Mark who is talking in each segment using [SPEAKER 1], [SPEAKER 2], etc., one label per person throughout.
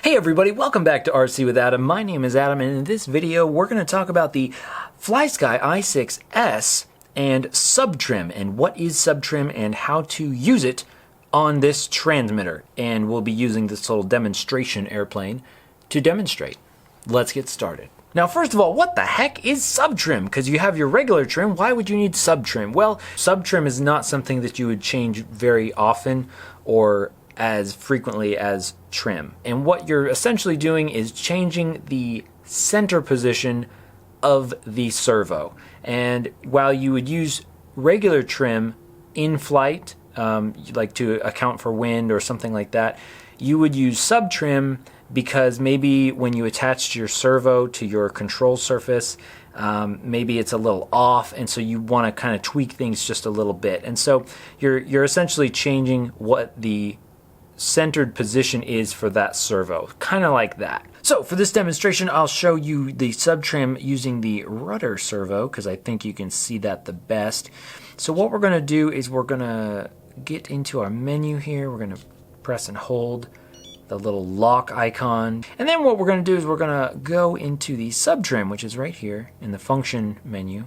[SPEAKER 1] Hey everybody, welcome back to RC with Adam. My name is Adam, and in this video we're going to talk about the FlySky i6S and subtrim, and what is subtrim and how to use it on this transmitter. And we'll be using this little demonstration airplane to demonstrate. Let's get started. Now, first of all, what the heck is subtrim? Because you have your regular trim, why would you need subtrim? Well, subtrim is not something that you would change very often or as frequently as trim. And what you're essentially doing is changing the center position of the servo. And while you would use regular trim in flight, like to account for wind or something like that, you would use subtrim because maybe when you attach your servo to your control surface, maybe it's a little off, and so you want to kind of tweak things just a little bit. And so you're essentially changing what the centered position is for that servo, kind of like that. So for this demonstration, I'll show you the subtrim using the rudder servo because I think you can see that the best. So what we're going to do is we're going to get into our menu here. We're going to press and hold the little lock icon, and then what we're going to do is we're going to go into the subtrim, which is right here in the function menu,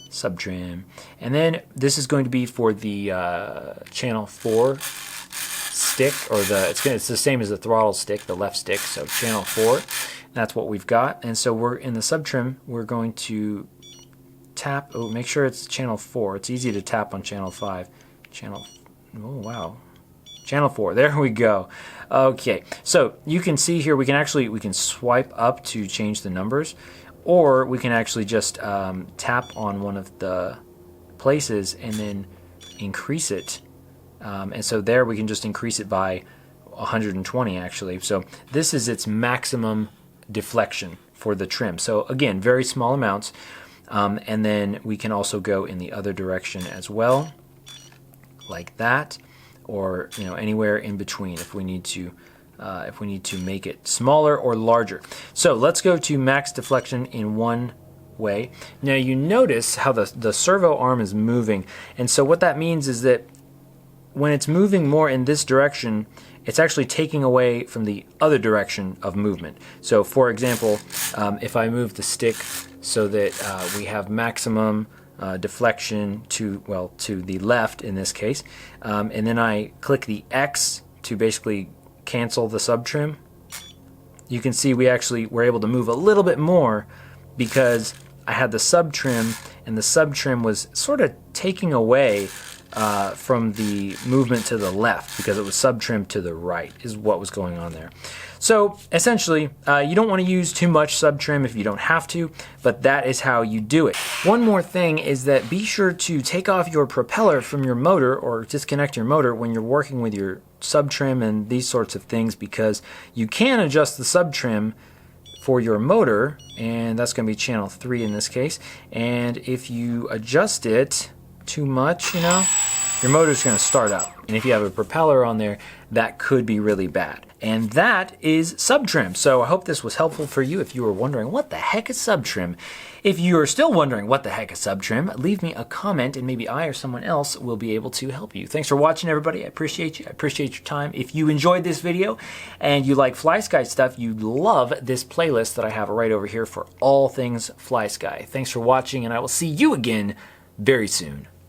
[SPEAKER 1] subtrim, and then this is going to be for the channel 4 stick, or it's the same as the throttle stick, the left stick, so channel 4. That's what we've got. And so we're in the subtrim, we're going to tap, make sure it's channel 4. It's easy to tap on channel 5. Channel 4, there we go. Okay, so you can see here we can swipe up to change the numbers, or we can actually just tap on one of the places and then increase it. And so there we can just increase it by 120 actually. So this is its maximum deflection for the trim. So again, very small amounts. And then we can also go in the other direction as well, like that, or anywhere in between if we need to make it smaller or larger. So let's go to max deflection in one way. Now you notice how the servo arm is moving, and so what that means is that when it's moving more in this direction, it's actually taking away from the other direction of movement. So for example, if I move the stick so that we have maximum deflection to the left in this case, and then I click the X to basically cancel the subtrim, you can see we actually were able to move a little bit more because I had the subtrim, and the subtrim was sort of taking away from the movement to the left because it was subtrimmed to the right is what was going on there. So essentially, you don't want to use too much subtrim if you don't have to, but that is how you do it. One more thing is that be sure to take off your propeller from your motor or disconnect your motor when you're working with your subtrim and these sorts of things, because you can adjust the subtrim for your motor, and that's going to be channel 3 in this case, and if you adjust it too much, your motor's going to start up. And if you have a propeller on there, that could be really bad. And that is subtrim. So I hope this was helpful for you if you were wondering what the heck is subtrim. If you are still wondering what the heck is subtrim, leave me a comment and maybe I or someone else will be able to help you. Thanks for watching, everybody. I appreciate you. I appreciate your time. If you enjoyed this video and you like FlySky stuff, you love this playlist that I have right over here for all things FlySky. Thanks for watching, and I will see you again very soon.